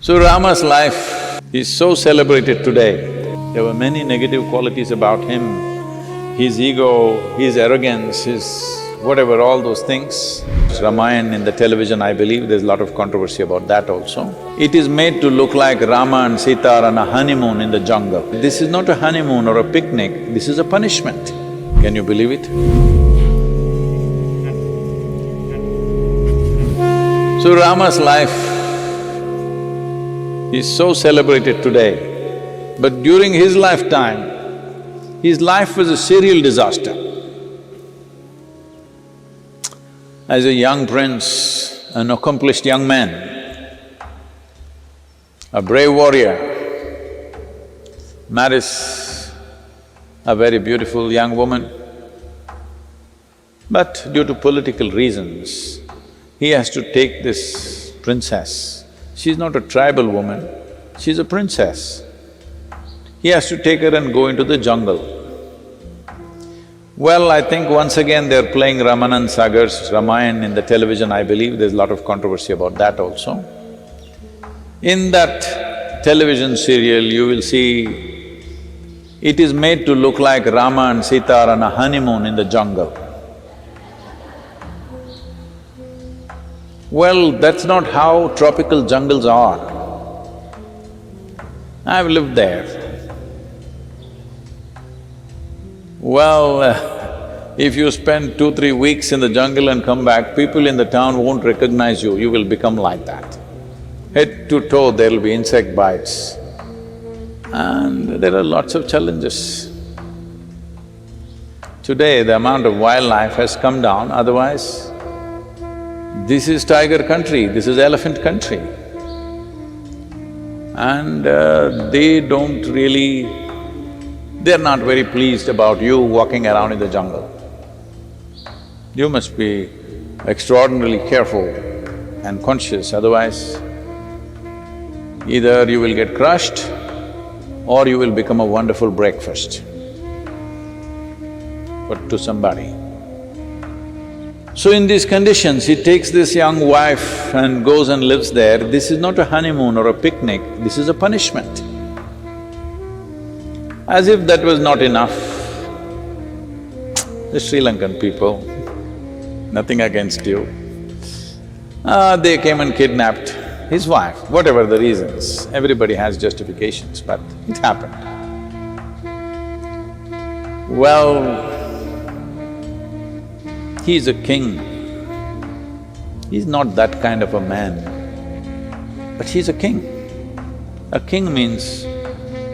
So Rama's life is so celebrated today. There were many negative qualities about him, his ego, his arrogance, his whatever, all those things. Ramayan in the television, I believe, there's a lot of controversy about that also. It is made to look like Rama and Sita are on a honeymoon in the jungle. This is not a honeymoon or a picnic, this is a punishment. Can you believe it? So Rama's life is so celebrated today, but during his lifetime, his life was a serial disaster. As a young prince, an accomplished young man, a brave warrior, marries a very beautiful young woman. But due to political reasons, he has to take this princess. She's not a tribal woman, she's a princess. He has to take her and go into the jungle. Well, I think once again they're playing Ramanand Sagar's Ramayan in the television, I believe, there's a lot of controversy about that also. In that television serial, you will see it is made to look like Rama and Sita are on a honeymoon in the jungle. Well, that's not how tropical jungles are. I've lived there. Well, if you spend 2-3 weeks in the jungle and come back, people in the town won't recognize you, you will become like that. Head to toe, there'll be insect bites. And there are lots of challenges. Today, the amount of wildlife has come down, otherwise, this is tiger country, this is elephant country. And they don't really… they're not very pleased about you walking around in the jungle. You must be extraordinarily careful and conscious, otherwise either you will get crushed or you will become a wonderful breakfast to somebody. So in these conditions, he takes this young wife and goes and lives there. This is not a honeymoon or a picnic, this is a punishment. As if that was not enough, the Sri Lankan people, nothing against you, they came and kidnapped his wife, whatever the reasons. Everybody has justifications, but it happened. Well, he's a king. He's not that kind of a man, but he's a king. A king means,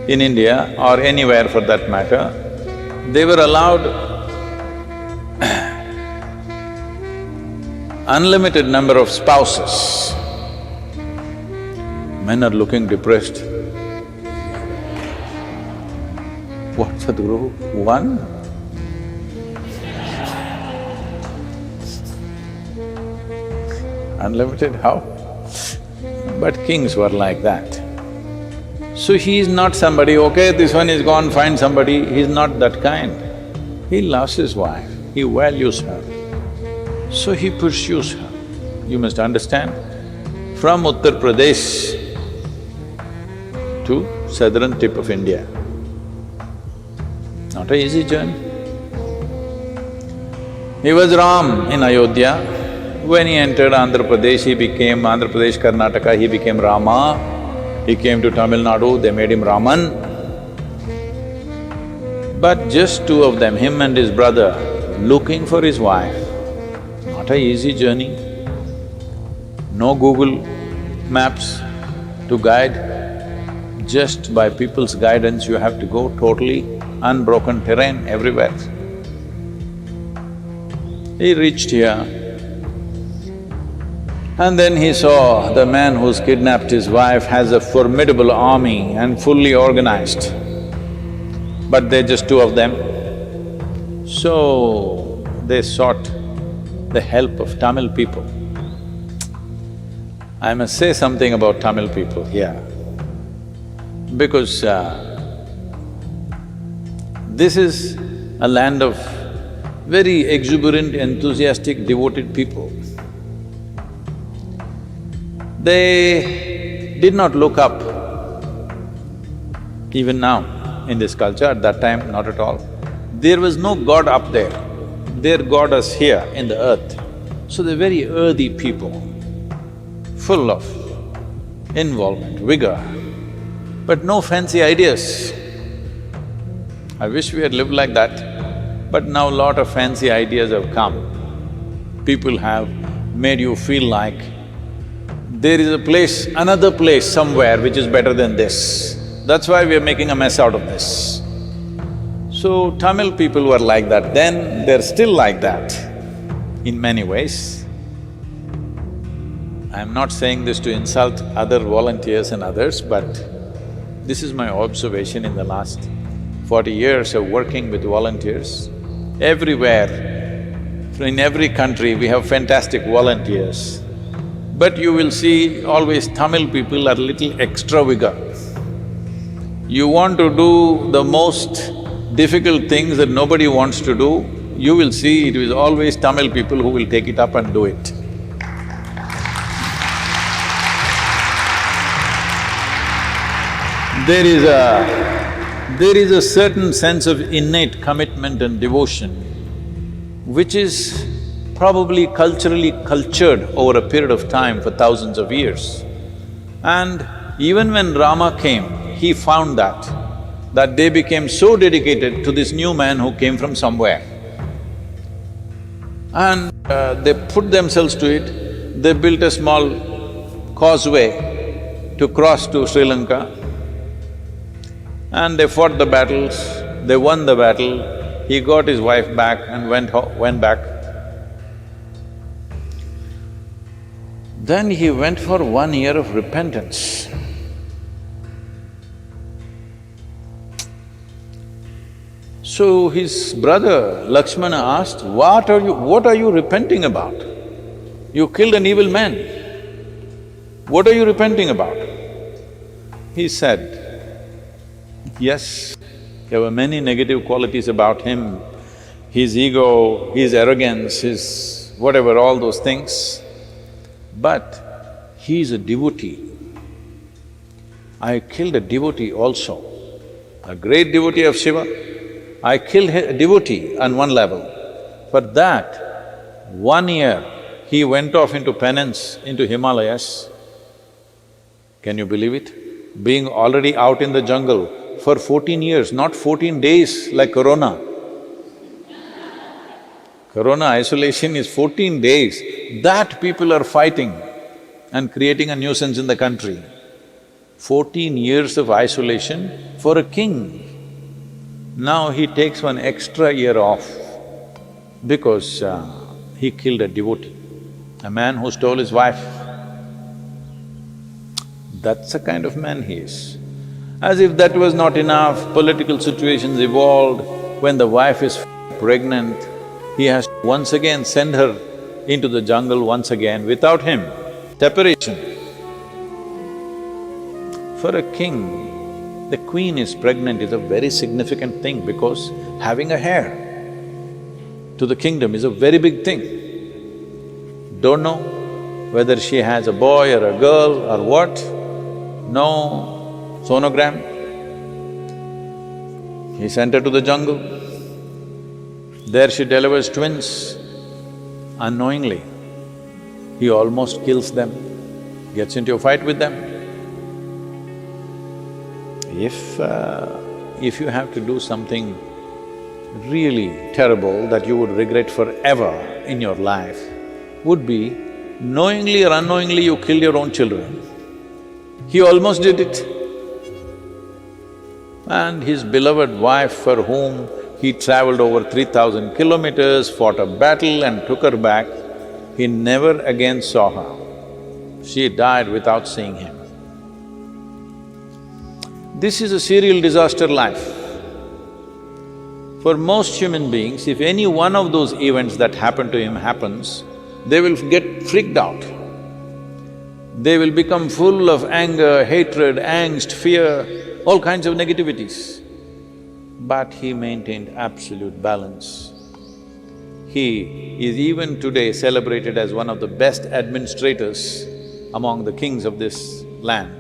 in India or anywhere for that matter, they were allowed unlimited number of spouses. Men are looking depressed. What, Sadhguru? One? Unlimited, how? But kings were like that. So he is not somebody, okay, this one is gone, find somebody, he's not that kind. He loves his wife, he values her, so he pursues her. You must understand, from Uttar Pradesh to southern tip of India, not an easy journey. He was Ram in Ayodhya. When he entered Andhra Pradesh, he became Andhra Pradesh, Karnataka, he became Rama. He came to Tamil Nadu, they made him Raman. But just two of them, him and his brother, looking for his wife, not an easy journey. No Google Maps to guide, just by people's guidance you have to go totally unbroken terrain everywhere. He reached here, and then he saw the man who's kidnapped his wife has a formidable army and fully organized, but they're just two of them. So they sought the help of Tamil people. I must say something about Tamil people here, because this is a land of very exuberant, enthusiastic, devoted people. They did not look up. Even now, in this culture, at that time, not at all. There was no God up there. Their God is here in the earth. So they're very earthy people, full of involvement, vigor, but no fancy ideas. I wish we had lived like that, but now lot of fancy ideas have come. People have made you feel like there is a place, another place somewhere which is better than this. That's why we are making a mess out of this. So Tamil people were like that then, they're still like that in many ways. I'm not saying this to insult other volunteers and others, but this is my observation in the last 40 years of working with volunteers. Everywhere, in every country, we have fantastic volunteers. But you will see always Tamil people are little extra vigor. You want to do the most difficult things that nobody wants to do, you will see it is always Tamil people who will take it up and do it. There is a certain sense of innate commitment and devotion which is probably culturally cultured over a period of time for thousands of years. And even when Rama came, he found that they became so dedicated to this new man who came from somewhere. And they put themselves to it, they built a small causeway to cross to Sri Lanka, and they fought the battles, they won the battle, he got his wife back and went back. Then he went for 1 year of repentance. So his brother Lakshmana asked, what are you repenting about? You killed an evil man. What are you repenting about? He said, yes, there were many negative qualities about him, his ego, his arrogance, his whatever, all those things, but he is a devotee. I killed a devotee also, a great devotee of Shiva. I killed a devotee on one level. For that, 1 year, he went off into penance into Himalayas. Can you believe it? Being already out in the jungle for 14 years, not 14 days like Corona. Corona isolation is 14 days. That people are fighting and creating a nuisance in the country. 14 years of isolation for a king. Now he takes 1 extra year off because he killed a devotee, a man who stole his wife. That's the kind of man he is. As if that was not enough, political situations evolved. When the wife is pregnant, he has to once again send her into the jungle once again without him. Separation. For a king, the queen is pregnant is a very significant thing because having a heir to the kingdom is a very big thing. Don't know whether she has a boy or a girl or what, no sonogram. He sent her to the jungle. There she delivers twins. Unknowingly, he almost kills them, gets into a fight with them. If you have to do something really terrible that you would regret forever in your life, would be knowingly or unknowingly you killed your own children. He almost did it. And his beloved wife, for whom he traveled over 3,000 kilometers, fought a battle and took her back, he never again saw her. She died without seeing him. This is a serial disaster life. For most human beings, if any one of those events that happened to him happens, they will get freaked out. They will become full of anger, hatred, angst, fear, all kinds of negativities. But he maintained absolute balance. He is even today celebrated as one of the best administrators among the kings of this land.